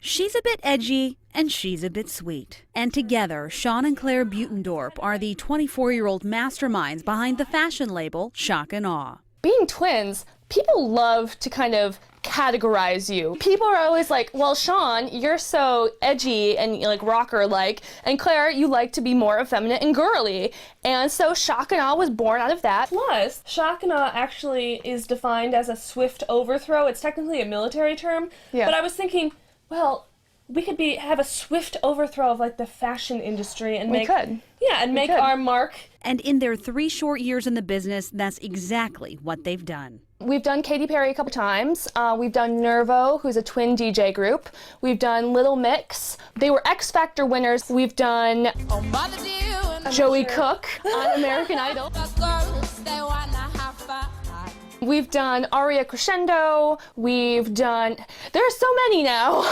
She's a bit edgy and she's a bit sweet. And together, Sean and Claire Butendorp are the 24-year-old masterminds behind the fashion label Shock and Awe. Being twins, people love to kind of categorize you. People are always like, well, Sean, you're so edgy and like rocker-like, and Claire, you like to be more effeminate and girly. And so Shock and Awe was born out of that. Plus, Shock and Awe actually is defined as a swift overthrow. It's technically a military term, but I was thinking, well, we could have a swift overthrow of like the fashion industry and make our mark. And in their 3 short years in the business, that's exactly what they've done. We've done Katy Perry a couple times. We've done Nervo, who's a twin DJ group. We've done Little Mix. They were X Factor winners. We've done Joey Cook on American Idol. We've done Aria Crescendo. We've done, there are so many now.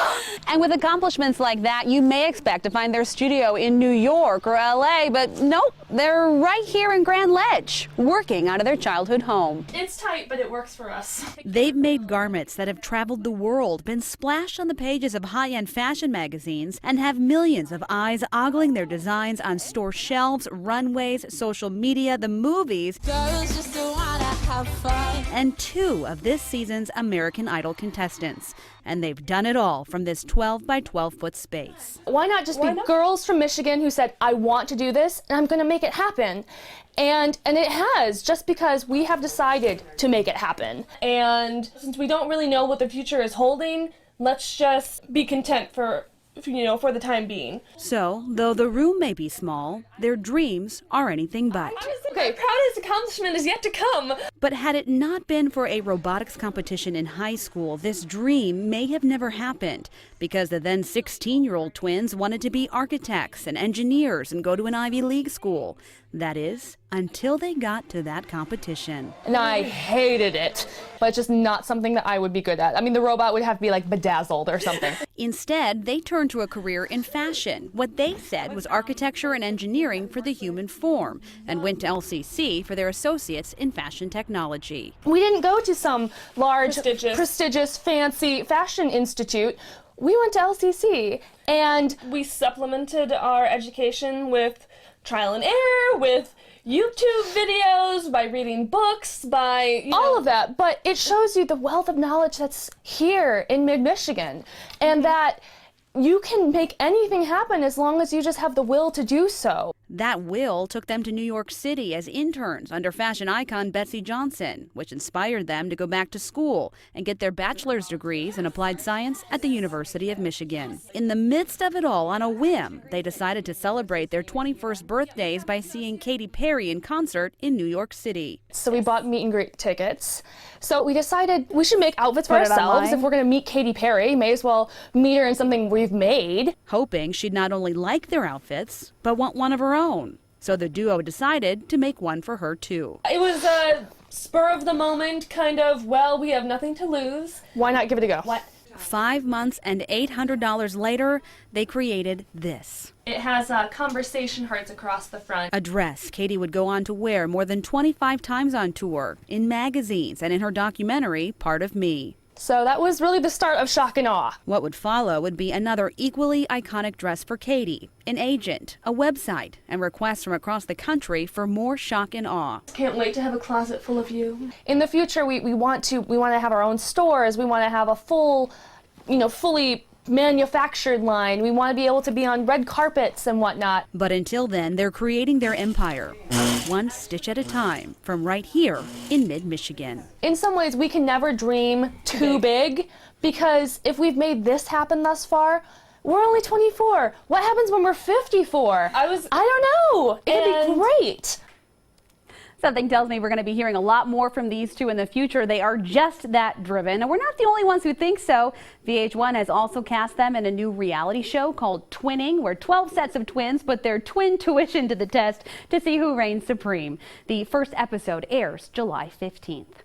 And with accomplishments like that, you may expect to find their studio in New York or LA, but nope, they're right here in Grand Ledge, working out of their childhood home. It's tight, but it works for us. They've made garments that have traveled the world, been splashed on the pages of high-end fashion magazines, and have millions of eyes ogling their designs on store shelves, runways, social media, the movies, and 2 of this season's American Idol contestants. And they've done it all from this 12 by 12 foot space. Why not just be girls from Michigan who said, I want to do this and I'm going to make it happen? And it has, just because we have decided to make it happen. And since we don't really know what the future is holding, let's just be content for the time being. So, though the room may be small, their dreams are anything but. Okay, proudest accomplishment is yet to come. But had it not been for a robotics competition in high school, this dream may have never happened, because the then 16-year-old twins wanted to be architects and engineers and go to an Ivy League school. That is, until they got to that competition. And I hated it, but it's just not something that I would be good at. I mean, the robot would have to be like bedazzled or something. Instead, they turned to a career in fashion. What they said was architecture and engineering for the human form, and went to LCC for their associates in fashion technology. We didn't go to some large, prestigious, fancy fashion institute. We went to LCC, and we supplemented our education with trial and error, with YouTube videos, by reading books, by all of that. But it shows you the wealth of knowledge that's here in mid-Michigan, and that you can make anything happen as long as you just have the will to do so. That will took them to New York City as interns under fashion icon Betsy Johnson, which inspired them to go back to school and get their bachelor's degrees in applied science at the University of Michigan. In the midst of it all, on a whim, they decided to celebrate their 21st birthdays by seeing Katy Perry in concert in New York City. So we bought meet and greet tickets. So we decided we should make outfits for ourselves. If we're going to meet Katy Perry, may as well meet her in something we've made. Hoping she'd not only like their outfits, but want one of her own. So the duo decided to make one for her too. It was a spur of the moment kind of, well, we have nothing to lose. Why not give it a go? 5 months and $800 later, they created this. It has conversation hearts across the front. A dress Katy would go on to wear more than 25 times on tour, in magazines, and in her documentary, Part of Me. So that was really the start of Shock and Awe. What would follow would be another equally iconic dress for Katy, an agent, a website, and requests from across the country for more Shock and Awe. Can't wait to have a closet full of you. In the future, we want to have our own stores. We want to have a full, fully manufactured line. We want to be able to be on red carpets and whatnot. But until then, they're creating their empire, one stitch at a time, from right here in mid-Michigan. In some ways, we can never dream too big, because if we've made this happen thus far, we're only 24. What happens when we're 54? I don't know. It'd be great. Something tells me we're going to be hearing a lot more from these two in the future. They are just that driven, and we're not the only ones who think so. VH1 has also cast them in a new reality show called Twinning, where 12 sets of twins put their twin tuition to the test to see who reigns supreme. The first episode airs July 15th.